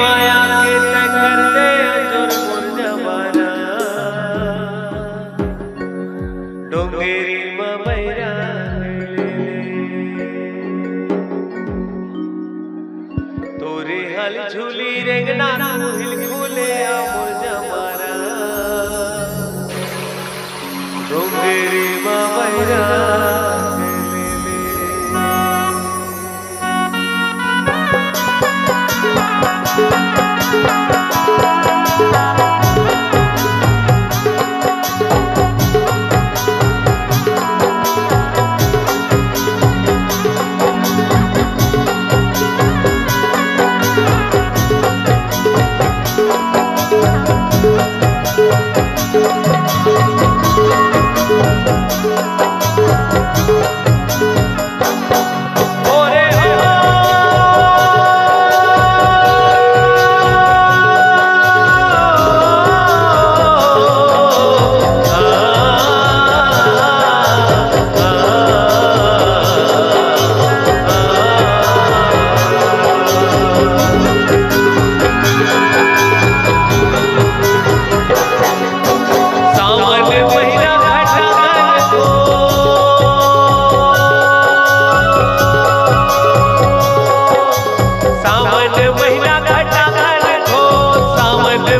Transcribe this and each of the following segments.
माया के टक्कर दे जोर मोर जमाना डोंगेरी मैरा तोरे हल झूली रेंगना तू हिल खुले मोर जमाना डोंगेरी मैरा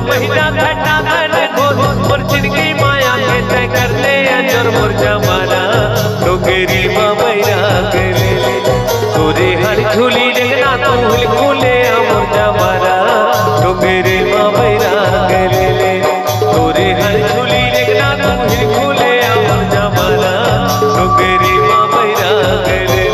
महीना घटा मोर जिंदगी माया के तय कर ले जोर मोर जमाना डोंगेरी मैरा के ले तोरे हर झूली रेंगना तू हिल खुले मोर जमाना डोंगेरी मैरा के ले तोरे हर झूली रेंगना तू हिल खुले मोर जमाना डोंगेरी मैरा के ले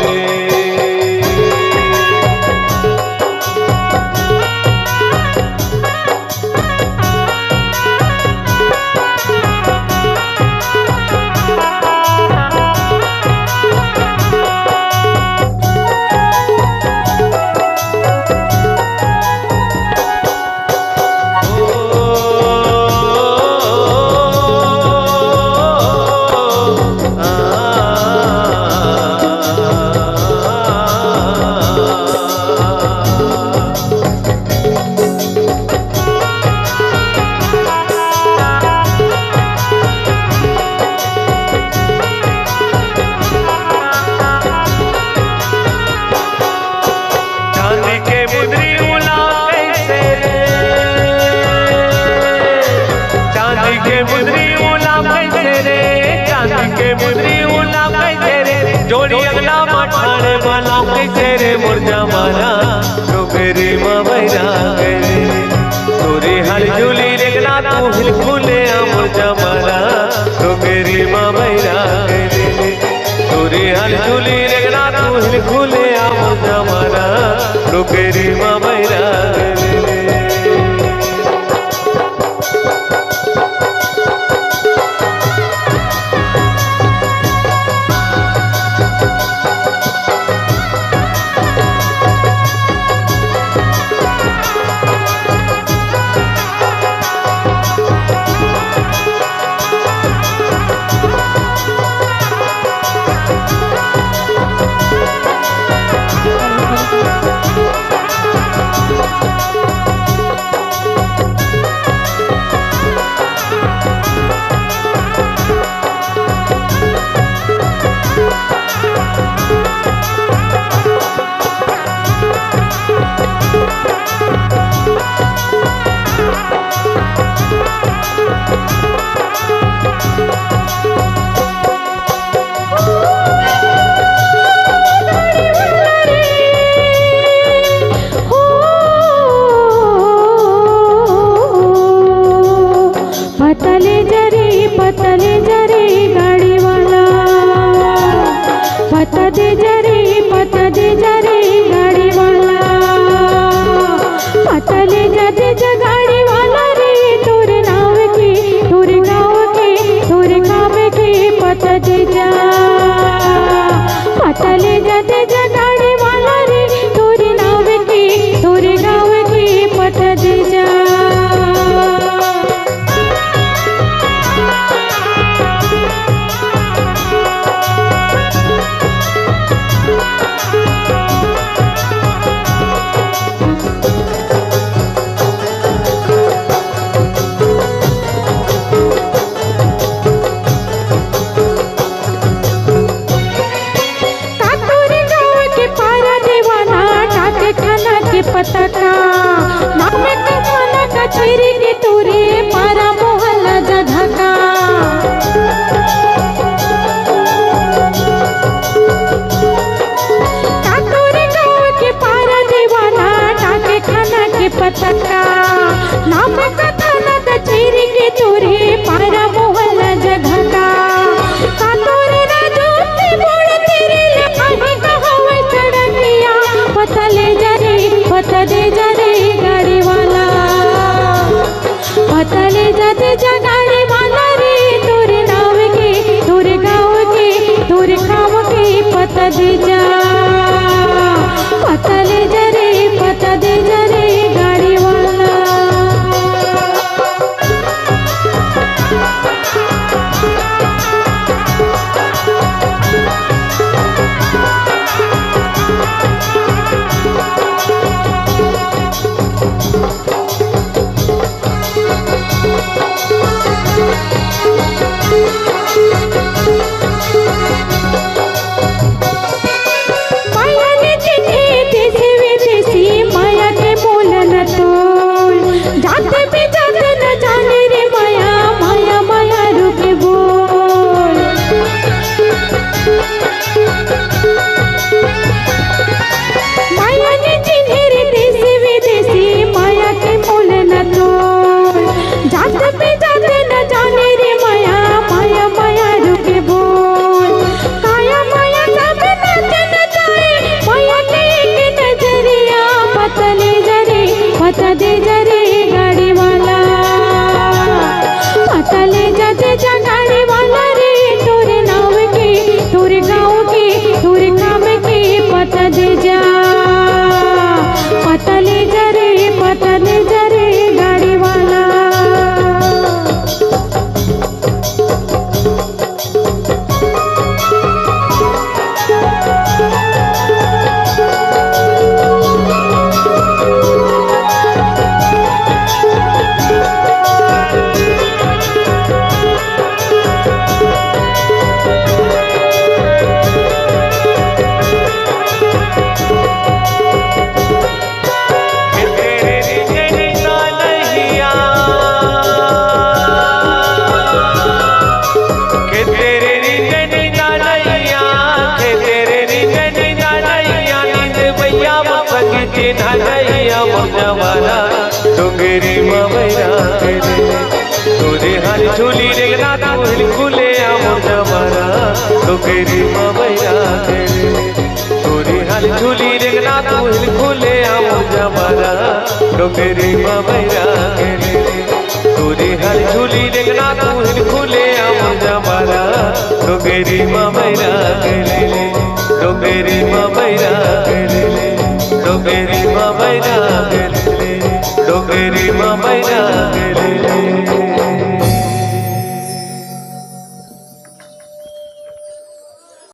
जोड़ी अगला मठाने वाला कैसे रे मोर जमाना डोंगेरी मैरा के तोरे हल झूली रेंगना तू हिल खुले मोर जमाना डोंगेरी मैरा के तोरे हल झूली रेंगना तू हिल खुले मोर जमाना डोंगेरी मैरा पतले जरे गाड़ी वाला पता दे जरे गाड़ी वाला पतले जा गाड़ी वाला रे तोरे नाव के तोरे गाँव के तोरे काम के पता दे जा पतले जा गाड़ी वाला रे तोरे नाव के तोरे गाँव के पता दे जा दे जा रे गाड़ी वाला, पता ले जा दे जा गाड़ी वाला रे, तोरे नाव के तोरे गाँव के तोरे खाव के पता दे जा, पता ले जा रे पता दे जा रे गाड़ी वाला। पता दे जा रे गाड़ी वाला, पता ले जा दे जा गाड़ी वाला रे, तोरे नाव के तोरे गाँव के तोरे काम के पता दे जा, पता ले जा रे पता ले जा रे गाड़ी वाला। डोंगरी मवैया तोरे हाल झूली रेगना तू हिलखुले जमाना, डोंगरी मवैया तोरे हाल झूली रेगना तू हिलखुले जमाना, डोंगरी मवैया तोरे हाल झूली रेगना तू हिलखुले जमाना, डोंगरी मवैया डोंगरी मवैया डोंगरी मवैया डोंगरी मवैया।